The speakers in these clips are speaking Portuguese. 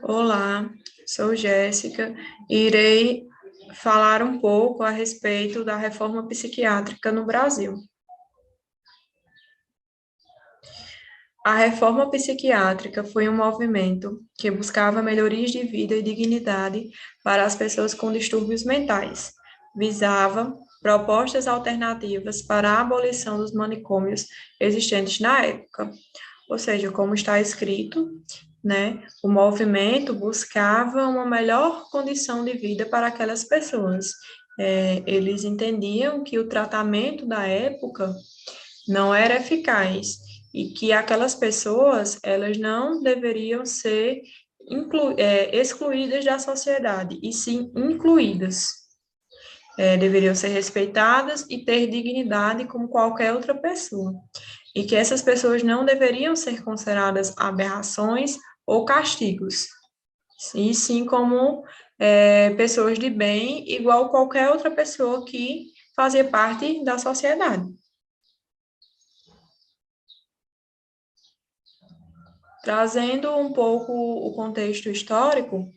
Olá, sou Jéssica e irei falar um pouco a respeito da reforma psiquiátrica no Brasil. A reforma psiquiátrica foi um movimento que buscava melhorias de vida e dignidade para as pessoas com distúrbios mentais. Visava propostas alternativas para a abolição dos manicômios existentes na época. Ou seja, como está escrito, né, o movimento buscava uma melhor condição de vida para aquelas pessoas. Eles entendiam que o tratamento da época não era eficaz e que aquelas pessoas, elas não deveriam ser excluídas da sociedade, e sim incluídas. Deveriam ser respeitadas e ter dignidade como qualquer outra pessoa. E que essas pessoas não deveriam ser consideradas aberrações ou castigos, e sim como pessoas de bem, igual qualquer outra pessoa que fazia parte da sociedade. Trazendo um pouco o contexto histórico,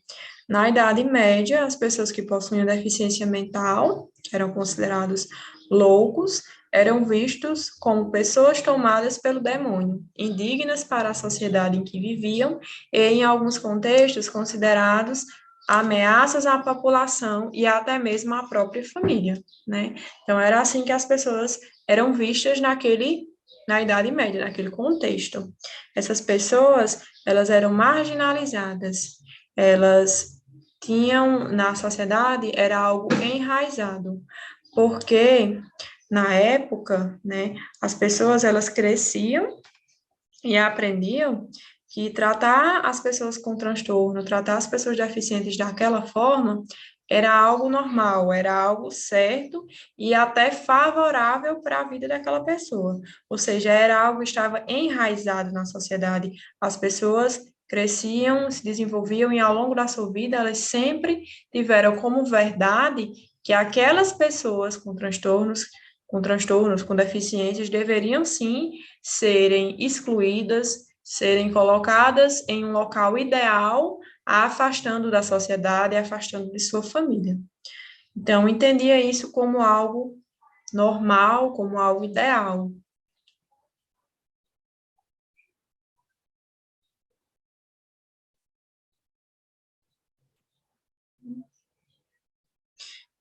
na Idade Média, as pessoas que possuíam deficiência mental, que eram considerados loucos, eram vistos como pessoas tomadas pelo demônio, indignas para a sociedade em que viviam e, em alguns contextos, considerados ameaças à população e até mesmo à própria família, né? Então, era assim que as pessoas eram vistas na Idade Média, naquele contexto. Essas pessoas, elas eram marginalizadas, elas tinham, na sociedade, era algo enraizado, porque na época, né, as pessoas, elas cresciam e aprendiam que tratar as pessoas com transtorno, tratar as pessoas deficientes daquela forma, era algo normal, era algo certo e até favorável para a vida daquela pessoa. Ou seja, era algo que estava enraizado na sociedade. As pessoas cresciam, se desenvolviam e ao longo da sua vida elas sempre tiveram como verdade que aquelas pessoas com transtornos, com deficiências deveriam sim serem excluídas, serem colocadas em um local ideal, afastando da sociedade, afastando de sua família. Então, entendia isso como algo normal, como algo ideal.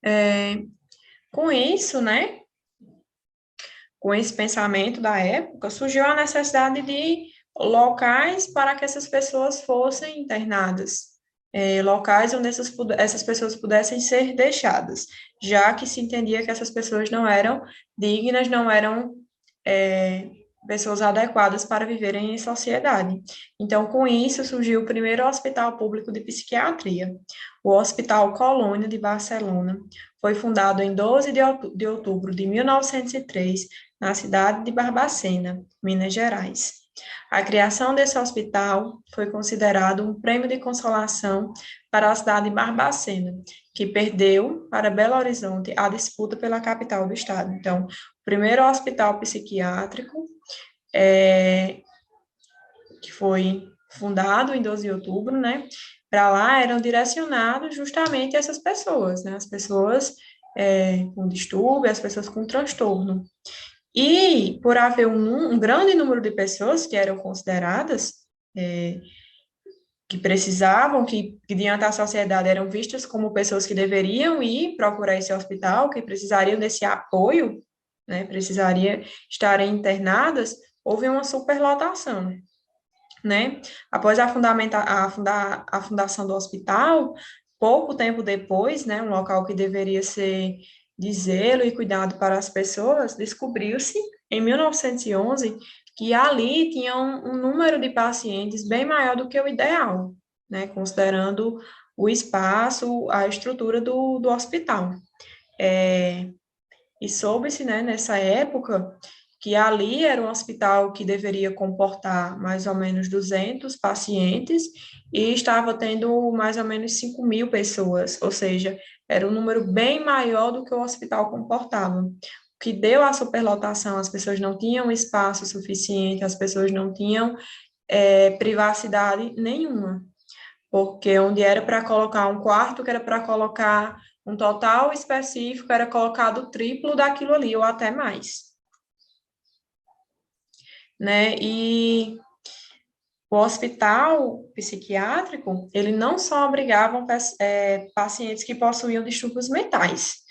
É, com isso, né, com esse pensamento da época, surgiu a necessidade de locais para que essas pessoas fossem internadas, locais onde essas pessoas pudessem ser deixadas, já que se entendia que essas pessoas não eram dignas, não eram é, pessoas adequadas para viverem em sociedade. Então, com isso, surgiu o primeiro hospital público de psiquiatria, o Hospital Colônia de Barcelona. Foi fundado em 12 de outubro de 1903, na cidade de Barbacena, Minas Gerais. A criação desse hospital foi considerado um prêmio de consolação para a cidade de Barbacena, que perdeu para Belo Horizonte a disputa pela capital do estado. Então, o primeiro hospital psiquiátrico, que foi fundado em 12 de outubro, né? Para lá eram direcionados justamente essas pessoas, né? As pessoas com distúrbio, as pessoas com transtorno. E por haver um grande número de pessoas que eram consideradas, é, que precisavam, que diante da sociedade eram vistas como pessoas que deveriam ir procurar esse hospital, que precisariam desse apoio, né, precisaria estarem internadas, houve uma superlotação, né? Após a fundação do hospital, pouco tempo depois, né, um local que deveria ser de zelo e cuidado para as pessoas, descobriu-se, em 1911, que ali tinha um número de pacientes bem maior do que o ideal, né, considerando o espaço, a estrutura do hospital. E soube-se, né, nessa época, que ali era um hospital que deveria comportar mais ou menos 200 pacientes e estava tendo mais ou menos 5.000 pessoas, ou seja, era um número bem maior do que o hospital comportava. O que deu a superlotação, as pessoas não tinham espaço suficiente, as pessoas não tinham privacidade nenhuma. porque onde era para colocar um quarto, que era para colocar um total específico, era colocado o triplo daquilo ali, ou até mais, né? E o hospital psiquiátrico, ele não só abrigava pacientes que possuíam distúrbios mentais,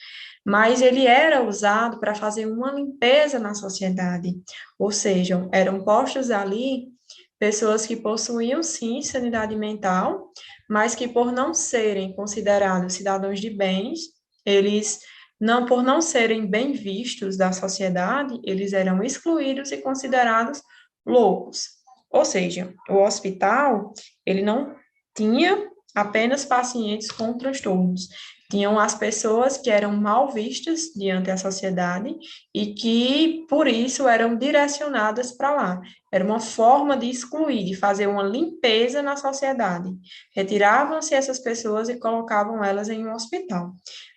mas ele era usado para fazer uma limpeza na sociedade, ou seja, eram postos ali pessoas que possuíam, sim, sanidade mental, mas que por não serem considerados cidadãos de bens, eles não, por não serem bem vistos da sociedade, eles eram excluídos e considerados loucos. Ou seja, o hospital, ele não tinha apenas pacientes com transtornos, tinham as pessoas que eram mal vistas diante da sociedade e que, por isso, eram direcionadas para lá. Era uma forma de excluir, de fazer uma limpeza na sociedade. Retiravam-se essas pessoas e colocavam elas em um hospital,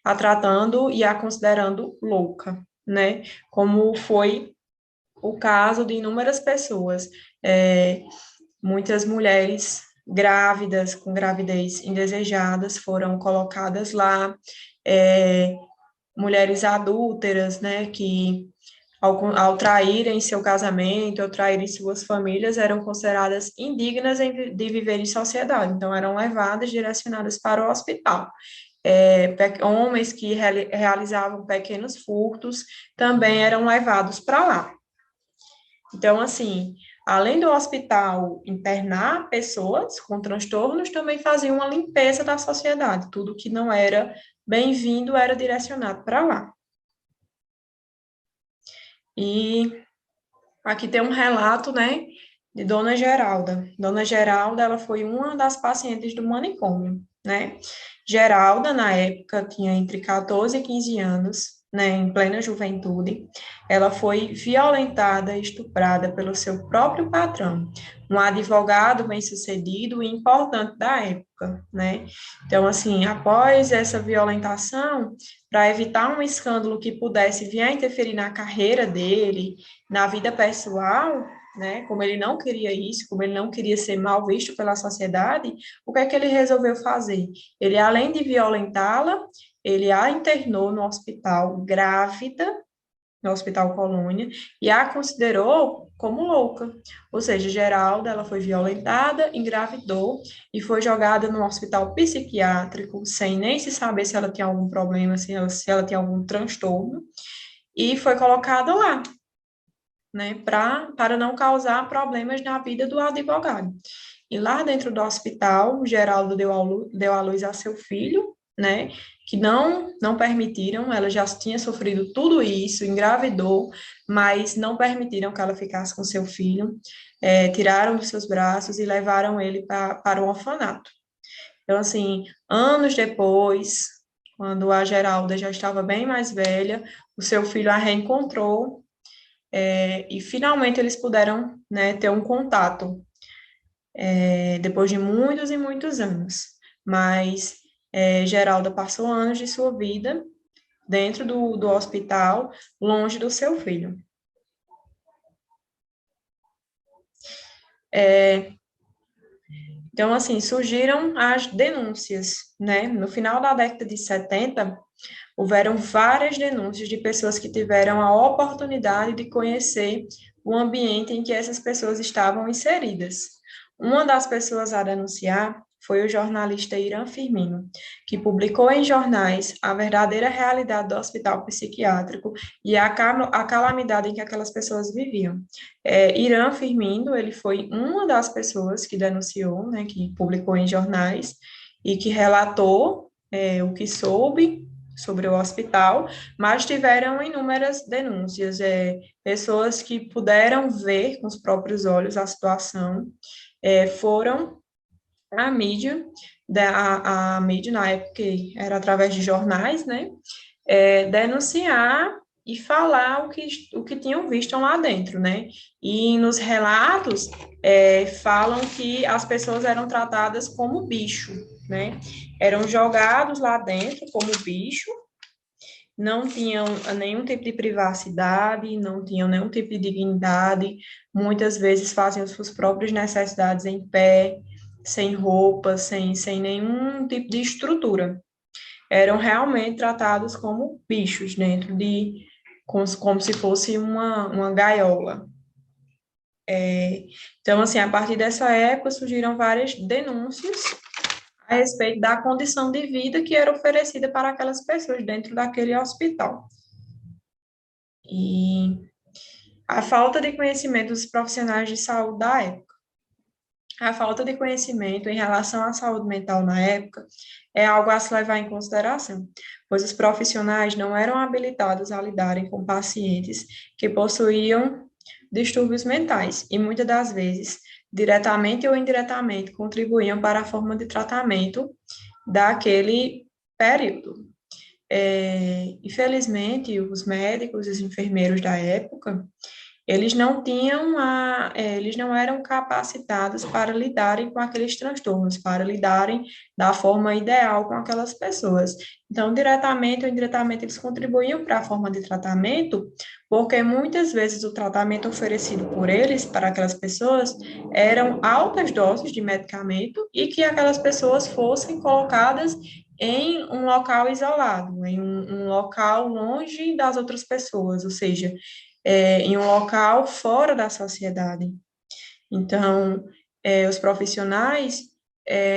a tratando e a considerando louca, né? Como foi o caso de inúmeras pessoas, muitas mulheres grávidas, com gravidez indesejadas, foram colocadas lá, mulheres adúlteras, né, que ao traírem seu casamento, ao traírem suas famílias, eram consideradas indignas de viver em sociedade, então eram levadas, direcionadas para o hospital. Homens que realizavam pequenos furtos também eram levados para lá. Então, assim, além do hospital internar pessoas com transtornos, também fazia uma limpeza da sociedade. Tudo que não era bem-vindo era direcionado para lá. E aqui tem um relato, né, de Dona Geralda. Dona Geralda, ela foi uma das pacientes do manicômio, né? Geralda, na época, tinha entre 14 e 15 anos, né, em plena juventude. Ela foi violentada e estuprada pelo seu próprio patrão, um advogado bem-sucedido e importante da época, né? Então, assim, após essa violentação, para evitar um escândalo que pudesse vir a interferir na carreira dele, na vida pessoal, né, como ele não queria isso, como ele não queria ser mal visto pela sociedade, o que é que ele resolveu fazer? Ele, além de violentá-la, ele a internou no hospital grávida, no Hospital Colônia, e a considerou como louca. Ou seja, Geralda, ela foi violentada, engravidou e foi jogada no hospital psiquiátrico, sem nem se saber se ela tinha algum problema, se ela tinha algum transtorno, e foi colocada lá, né, para não causar problemas na vida do advogado. E lá dentro do hospital, Geraldo deu à luz a seu filho, né, que não permitiram, ela já tinha sofrido tudo isso, engravidou, mas não permitiram que ela ficasse com seu filho, tiraram dos seus braços e levaram ele para o orfanato. Então, assim, anos depois, quando a Geralda já estava bem mais velha, o seu filho a reencontrou, e finalmente eles puderam, né, ter um contato, depois de muitos e muitos anos. Mas Geralda passou anos de sua vida dentro do hospital, longe do seu filho. Então, assim, surgiram as denúncias, né? No final da década de 70, houveram várias denúncias de pessoas que tiveram a oportunidade de conhecer o ambiente em que essas pessoas estavam inseridas. Uma das pessoas a denunciar foi o jornalista Irã Firmino, que publicou em jornais a verdadeira realidade do hospital psiquiátrico e a calamidade em que aquelas pessoas viviam. Irã Firmino, ele foi uma das pessoas que denunciou, né, que publicou em jornais e que relatou o que soube sobre o hospital, mas tiveram inúmeras denúncias, pessoas que puderam ver com os próprios olhos a situação, foram à mídia, a mídia na época era através de jornais, né, denunciar e falar o que tinham visto lá dentro, né, e nos relatos falam que as pessoas eram tratadas como bicho, né, eram jogados lá dentro como bicho, não tinham nenhum tipo de privacidade, não tinham nenhum tipo de dignidade, muitas vezes faziam suas próprias necessidades em pé, sem roupa, sem nenhum tipo de estrutura. Eram realmente tratados como bichos dentro de, como se fosse uma gaiola. Então, assim, a partir dessa época surgiram várias denúncias a respeito da condição de vida que era oferecida para aquelas pessoas dentro daquele hospital. E a falta de conhecimento dos profissionais de saúde da época. A falta de conhecimento em relação à saúde mental na época é algo a se levar em consideração, pois os profissionais não eram habilitados a lidarem com pacientes que possuíam distúrbios mentais e muitas das vezes, diretamente ou indiretamente, contribuíam para a forma de tratamento daquele período. Infelizmente, os médicos e os enfermeiros da época eles não tinham eles não eram capacitados para lidarem com aqueles transtornos, para lidarem da forma ideal com aquelas pessoas. Então, diretamente ou indiretamente, eles contribuíam para a forma de tratamento, porque muitas vezes o tratamento oferecido por eles para aquelas pessoas eram altas doses de medicamento e que aquelas pessoas fossem colocadas em um local isolado, em um local longe das outras pessoas, ou seja, em um local fora da sociedade. Então, os profissionais,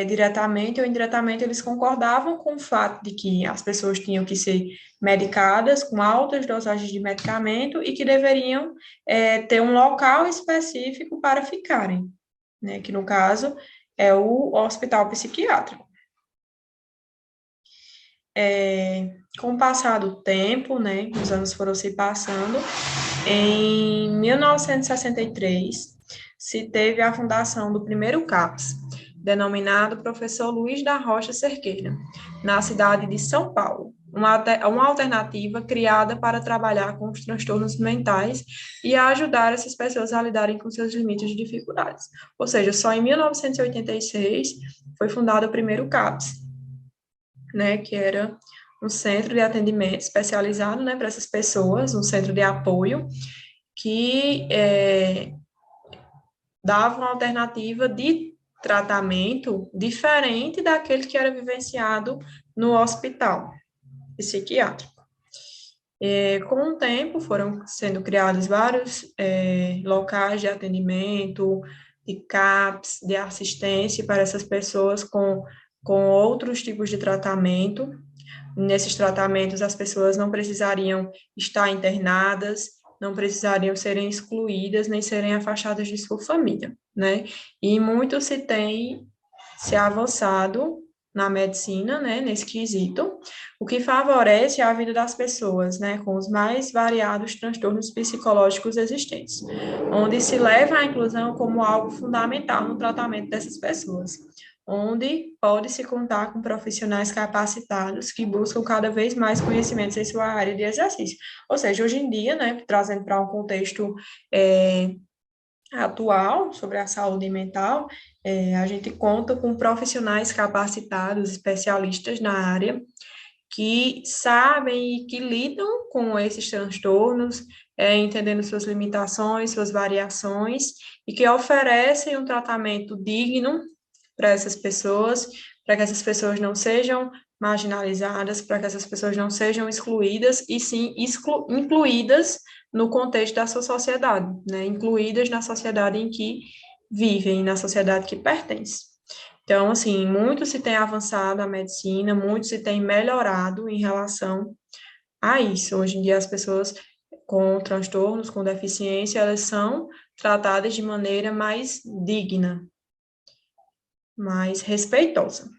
diretamente ou indiretamente, eles concordavam com o fato de que as pessoas tinham que ser medicadas com altas dosagens de medicamento e que deveriam ter um local específico para ficarem, né, que no caso é o hospital psiquiátrico. Com o passar do tempo, né, os anos foram se passando, em 1963, se teve a fundação do primeiro CAPS, denominado Professor Luiz da Rocha Cerqueira, na cidade de São Paulo, uma alternativa criada para trabalhar com os transtornos mentais e a ajudar essas pessoas a lidarem com seus limites e dificuldades. Ou seja, só em 1986 foi fundado o primeiro CAPS, né, que era um centro de atendimento especializado, né, para essas pessoas, um centro de apoio que dava uma alternativa de tratamento diferente daquele que era vivenciado no hospital psiquiátrico. Com o tempo, foram sendo criados vários locais de atendimento, de CAPS, de assistência para essas pessoas com outros tipos de tratamento. Nesses tratamentos, as pessoas não precisariam estar internadas, não precisariam serem excluídas, nem serem afastadas de sua família, né? E muito se avançado na medicina, né, nesse quesito, o que favorece a vida das pessoas, né, com os mais variados transtornos psicológicos existentes, onde se leva a inclusão como algo fundamental no tratamento dessas pessoas, onde pode-se contar com profissionais capacitados que buscam cada vez mais conhecimentos em sua área de exercício. Ou seja, hoje em dia, né, trazendo para um contexto atual sobre a saúde mental, a gente conta com profissionais capacitados, especialistas na área, que sabem e que lidam com esses transtornos, entendendo suas limitações, suas variações, e que oferecem um tratamento digno para essas pessoas, para que essas pessoas não sejam marginalizadas, para que essas pessoas não sejam excluídas, e sim incluídas no contexto da sua sociedade, né? Incluídas na sociedade em que vivem, na sociedade que pertencem. Então, assim, muito se tem avançado a medicina, muito se tem melhorado em relação a isso. Hoje em dia, as pessoas com transtornos, com deficiência, elas são tratadas de maneira mais digna, mais respeitosa.